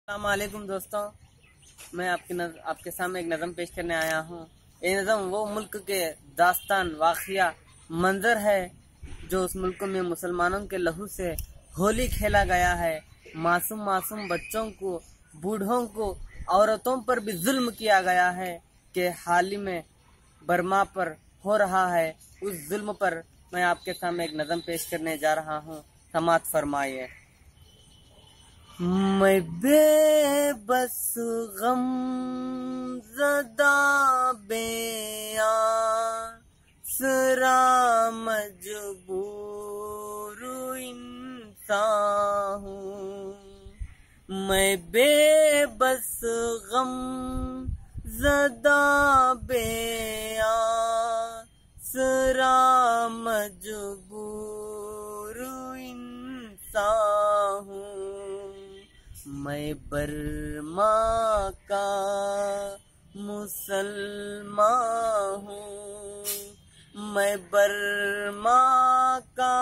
अस्सलामुअलैकुम दोस्तों, मैं आपके सामने एक नज़म पेश करने आया हूँ। ये नज़म वो मुल्क के दास्तान वाक़िया मंजर है जो उस मुल्क में मुसलमानों के लहू से होली खेला गया है। मासूम मासूम बच्चों को, बूढ़ों को, औरतों पर भी जुल्म किया गया है कि हाल ही में बर्मा पर हो रहा है। उस जुल्म पर मैं आपके सामने एक नज़म पेश करने जा रहा हूँ। समाअत फरमाइए। मैं बेबस गम ज़दा बेआसरा मजबूर इंसान हूँ। मैं बेबस गम ज़दा बेआसरा मजबूर इंसान हूँ। मैं बर्मा का मुसलमान हूँ। मैं बर्मा का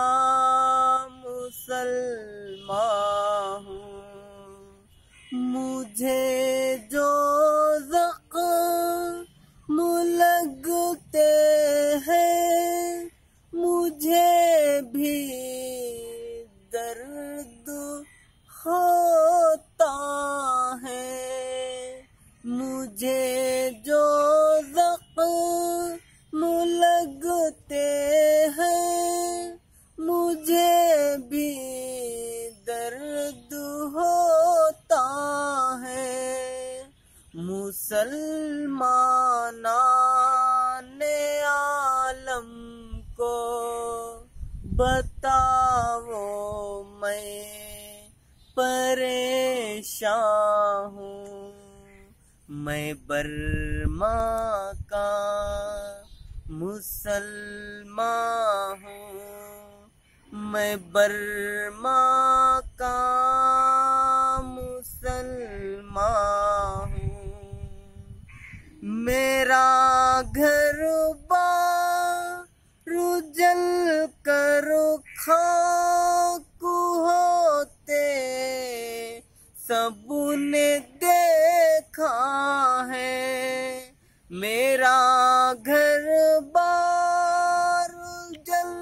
मुसलमान हूँ। मुझे जो ज़ख्म लगते हैं मुझे भी दर्द होता है। मुझे जो ज़ख्म लगते हैं मुझे भी दर्द होता है। मुसलमाने आलम को बताओ मैं परेशान हूँ। मैं बर्मा का मुसलमान हूँ। मैं बर्मा का मुसलमान हूँ। मेरा घर बार जल कर खाक होते सबने देखा है। मेरा घर बार जल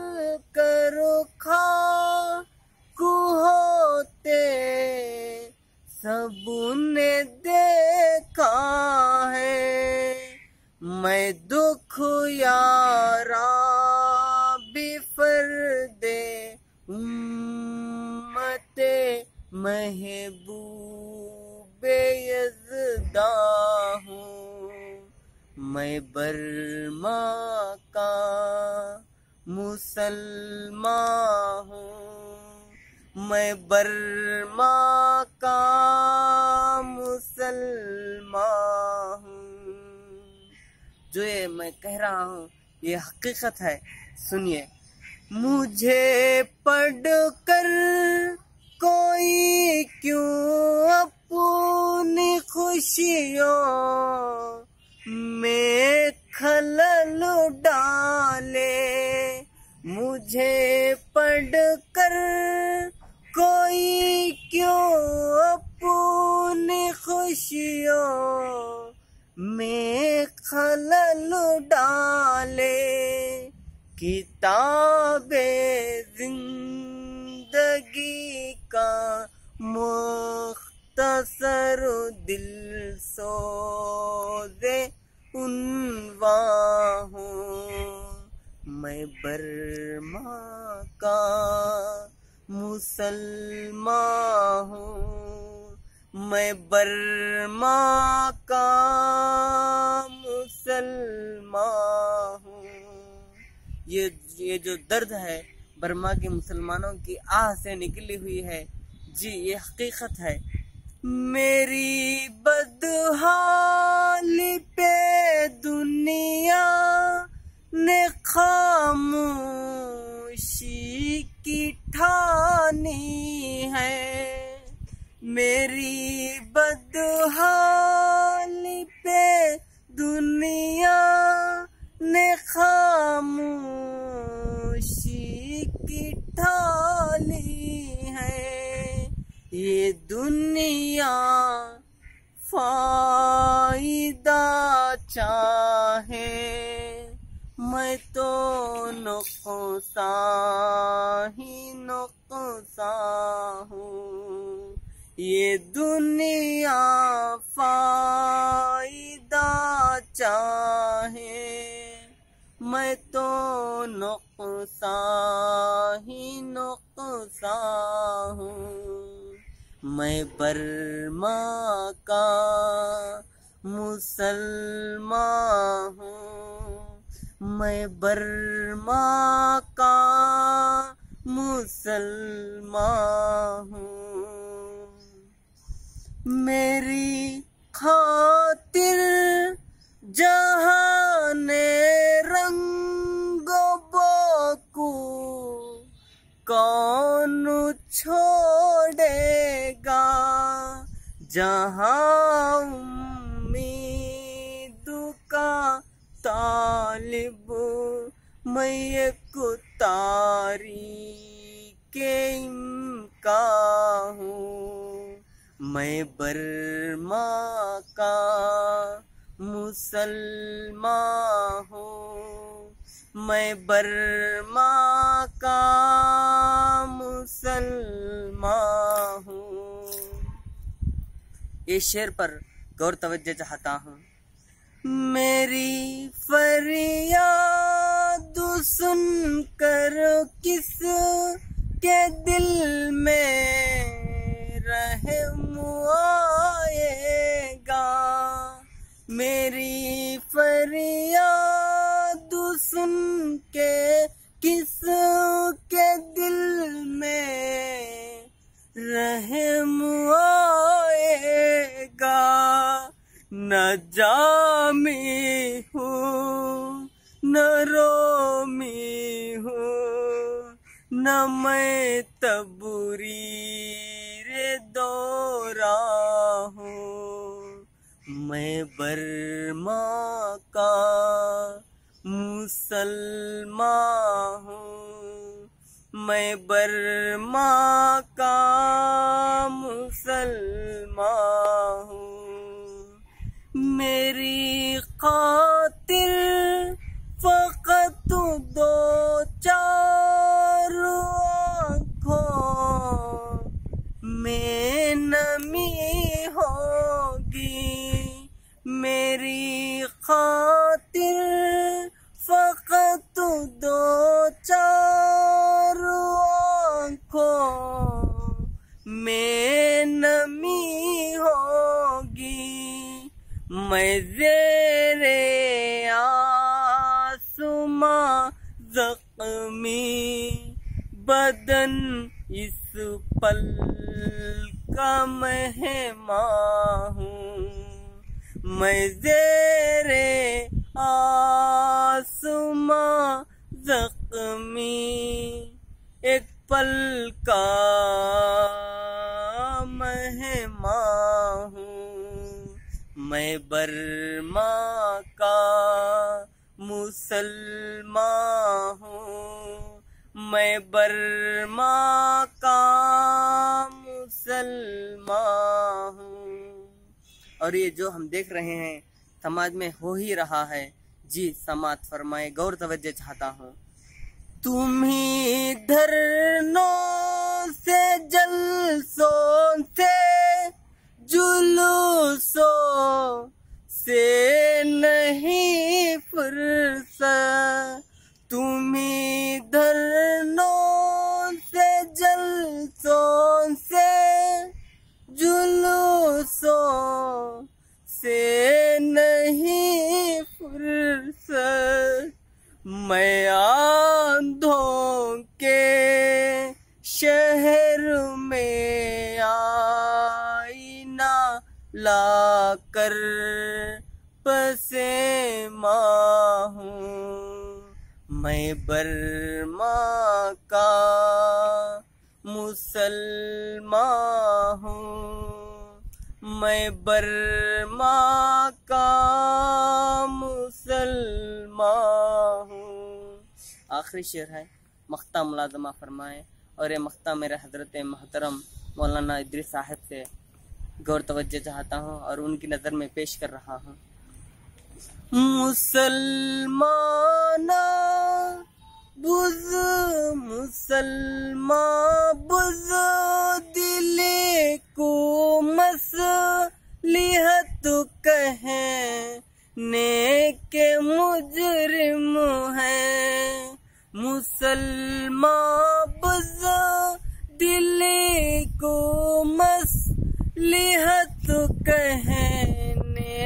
कर खाक होते सबने देखा है। मैं दुख यारा बिफरदे उम्मते महबूबे यज़दा हूँ। मैं बर्मा का मुसलमान हूँ। मैं बर्मा का मुसलमान हूँ। जो ये मैं कह रहा हूँ ये हकीकत है, सुनिए। मुझे पढ़कर कोई क्यों अपनी खुशियों में खलल डाले। मुझे पढ़कर कोई क्यों अपनी खुशियों में खलल डाले। किताबे जिंदगी का मुख्तसर दिल सोज़े उन्वान हूँ। मैं बर्मा का मुसलमान हूँ। मैं बर्मा का मुसलमान हूँ। ये जो दर्द है बर्मा के मुसलमानों की आह से निकली हुई है, जी ये हकीकत है। मेरी बदहाली पे दुनिया ने खामोशी की ठानी है। मेरी बदहाली पे दुनिया ने खामोशी की ठानी है। ये दुनिया फायदा चाहे, मैं तो नुकसान ही नुकसान हूँ। ये दुनिया फायदा चाहे, मैं तो नुकसान ही नुकसान हूँ। मैं बर्मा का मुसलमान हूँ, मैं बर्मा का मुसलमान हूँ। मेरी खातिर जहाने रंगो बोकू कौन छोड़ेगा, जहाँ उम्मीद का तालिब मैं एक तारीके इम्का हूँ। मैं बर्मा का मुसलमान हूँ, मैं बर्मा का मुसलमान हूँ। ये शेर पर गौर तवज्जो चाहता हूँ। मेरी फरियाद सुनकर किस के दिल में रहम आएगा, मेरी फरियाद सुन के किस के दिल में रहम आएगा। न जामी हूँ न रोमी हूँ, न मैं तबरीर दौरा हूँ। मैं बर्मा का मुसलमान हूँ, मैं बर्मा का मुसलमान हूँ। मेरी खातिर फकत दो चार आँखों में नमी होगी, मेरी खातिर फकत दो चार आँखों में नमी होगी। मैं ज़ेरे आसमां ज़ख्मी बदन इस पल का मेहमान हूँ। मैं ज़ेरे आसमां ज़ख्मी एक पल का मेहमान हूँ। मैं बर्मा का मुसलमान हूँ, मैं बर्मा का मुसलमान हूँ। और ये जो हम देख रहे हैं समाज में हो ही रहा है, जी समात फरमाए, गौर तवज्जो चाहता हूँ। तुम्ही धरनों से जलसों से जुलूसों से नहीं फुर्सत, तुम्ही धरनों से जलसों से जुलूसों से नहीं फुर्सत। मैं आंधों के शहर में आईना लाकर पसेमा हूँ। मैं बर्मा का मुसलमान हूँ, मैं बर्मा का मुसलमान हूँ। आखिरी शेर है, मख्ता मुलाज़मा फरमाएं। और ये मख्ता मेरे हज़रत मोहतरम मौलाना इदरीस साहब से गौर तवज्जो चाहता हूँ और उनकी नज़र में पेश कर रहा हूँ। मुसलमाना बुज़ मुसलमान बुज़ दिले को मसलिहत कहने के मुजरिम है। मुसलमान बुज़ दिले को मसलिहत कहने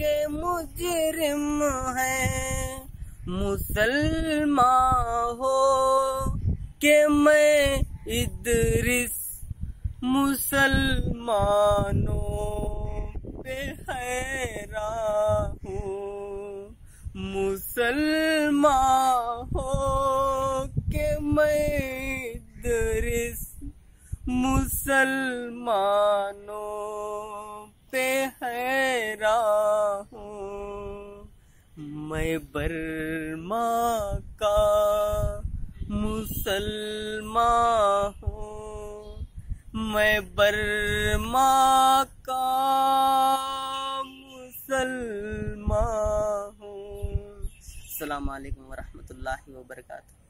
के मुजरिम है। मुसलमान हो के मैं इदरिस मुसलमानों पे हैरान हूँ। मुसलमान हो के मैं इदरिस मुसलमानों पे हैरान हूँ। मैं बर्मा का मुसलमान हूँ। मैं बर्मा का मुसलमान हूँ। अस्सलामु अलैकुम वरहमतुल्लाहि वबरकातुहू।